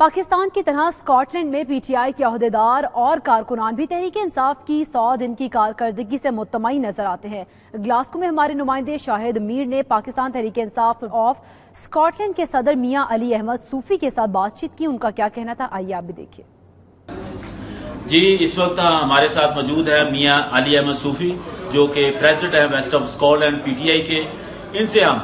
پاکستان کی طرح Scott land میں پی ٹی آئی کے عہدیدار اور کارکنان بھی تحریک انصاف کی 100 دن کی کارکردگی سے مطمئن نظر آتے ہیں۔ گلاسکو میں ہمارے نمائندے شاہد میر نے Pakistan Tehreek Insaf of Scott land کے صدر میاں علی احمد صوفی کے ساتھ بات چیت کی۔ ان کا کیا کہنا تھا، آئیے آپ بھی دیکھیے۔ جی، اس وقت ہمارے ساتھ موجود ہے میاں علی احمد صوفی، جو کہ پریزیڈنٹ ہیں west of Scotland P T I کے۔ ان سے ہم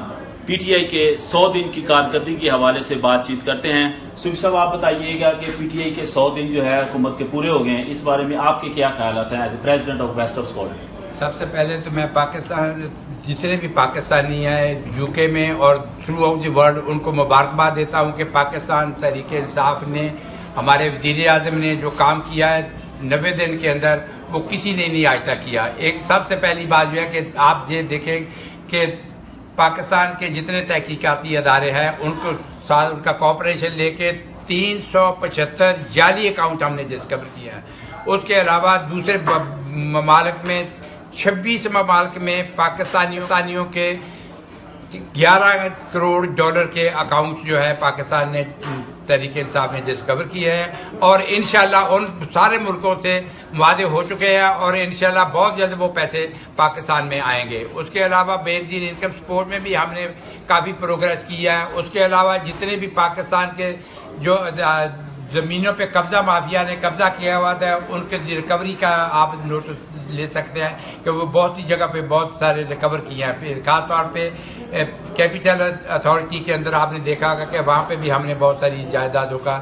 پی ٹی آئی کے 100 دن کی کارکردگی کے حوالے سے بات چیت کرتے ہیں۔ صوفی صاحب، آپ بتائیے گا کہ پی ٹی آئی کے 100 دن جو ہے حکومت کے پورے ہو گئے ہیں، اس بارے میں آپ کے کیا خیالات ہیں as a president of west of Scotland? سب سے پہلے تو میں پاکستان جتنے بھی پاکستانی ہیں یو کے میں اور تھرو آؤٹ دی ورلڈ، ان کو مبارکباد دیتا ہوں کہ پاکستان تحریک انصاف نے، ہمارے وزیر اعظم نے جو کام کیا ہے 90 دن کے اندر، وہ کسی نے نہیں آج تک کیا۔ ایک سب سے پہلی بات یہ ہے کہ آپ یہ دیکھیں کہ پاکستان کے جتنے تحقیقاتی ادارے ہیں ان کو ان کا کوآپریشن لے کے 375 جعلی اکاؤنٹ ہم نے ڈسکور کیا ہے۔ اس کے علاوہ دوسرے ممالک میں 26 ممالک میں پاکستانیوں کے 11 کروڑ ڈالر کے اکاؤنٹ جو ہے پاکستان نے تحریک انصاف نے ڈسکور کیے ہیں، اور انشاءاللہ ان سارے ملکوں سے وعدے ہو چکے ہیں، اور انشاءاللہ بہت جلد وہ پیسے پاکستان میں آئیں گے۔ اس کے علاوہ بینزین انکم سپورٹ میں بھی ہم نے کافی پروگریس کیا ہے۔ اس کے علاوہ جتنے بھی پاکستان کے جو زمینوں پہ قبضہ مافیا نے قبضہ کیا ہوا تھا، ان کے ریکوری کا آپ نوٹس لے سکتے ہیں کہ وہ بہت سی جگہ پہ بہت سارے ریکور کیے ہیں۔ خاص طور پہ کیپٹل اتھارٹی کے اندر آپ نے دیکھا ہوگا کہ وہاں پہ بھی ہم نے بہت ساری جائیدادوں کا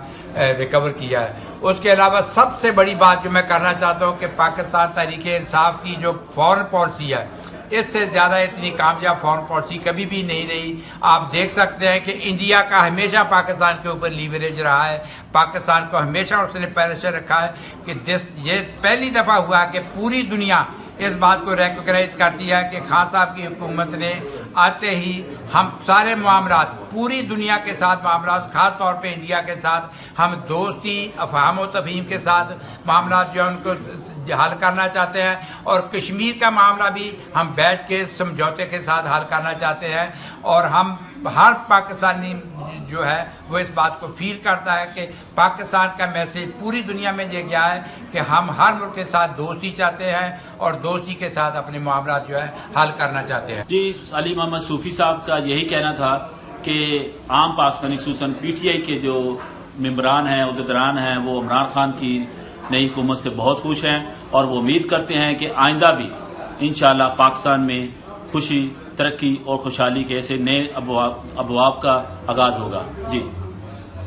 ریکور کیا ہے۔ اس کے علاوہ سب سے بڑی بات جو میں کرنا چاہتا ہوں کہ پاکستان تحریک انصاف کی جو فارن پالیسی ہے، اس سے زیادہ اتنی کامیاب فارن پالیسی کبھی بھی نہیں رہی۔ آپ دیکھ سکتے ہیں کہ انڈیا کا ہمیشہ پاکستان کے اوپر لیوریج رہا ہے، پاکستان کو ہمیشہ اس نے پریشر رکھا ہے کہ یہ پہلی دفعہ ہوا کہ پوری دنیا اس بات کو ریکوگنائز کرتی ہے کہ خان صاحب کی حکومت نے آتے ہی ہم سارے معاملات، پوری دنیا کے ساتھ معاملات، خاص طور پہ انڈیا کے ساتھ ہم دوستی، افہام و تفہیم کے ساتھ معاملات جو ان کو حل کرنا چاہتے ہیں، اور کشمیر کا معاملہ بھی ہم بیٹھ کے سمجھوتے کے ساتھ حل کرنا چاہتے ہیں۔ اور ہم ہر پاکستانی جو ہے وہ اس بات کو فیل کرتا ہے کہ پاکستان کا میسیج پوری دنیا میں یہ گیا ہے کہ ہم ہر ملک کے ساتھ دوستی چاہتے ہیں اور دوستی کے ساتھ اپنے معاملات جو ہے حل کرنا چاہتے ہیں۔ جی، علی محمد صوفی صاحب کا یہی کہنا تھا کہ عام پاکستانی خصوصاً پی ٹی آئی کے جو ممبران ہیں، عہدیداران ہیں، وہ عمران خان کی نئی حکومت سے بہت خوش ہیں، اور وہ امید کرتے ہیں کہ آئندہ بھی انشاءاللہ پاکستان میں خوشی، ترقی اور خوشحالی کے ایسے نئے ابواب کا آغاز ہوگا۔ جی۔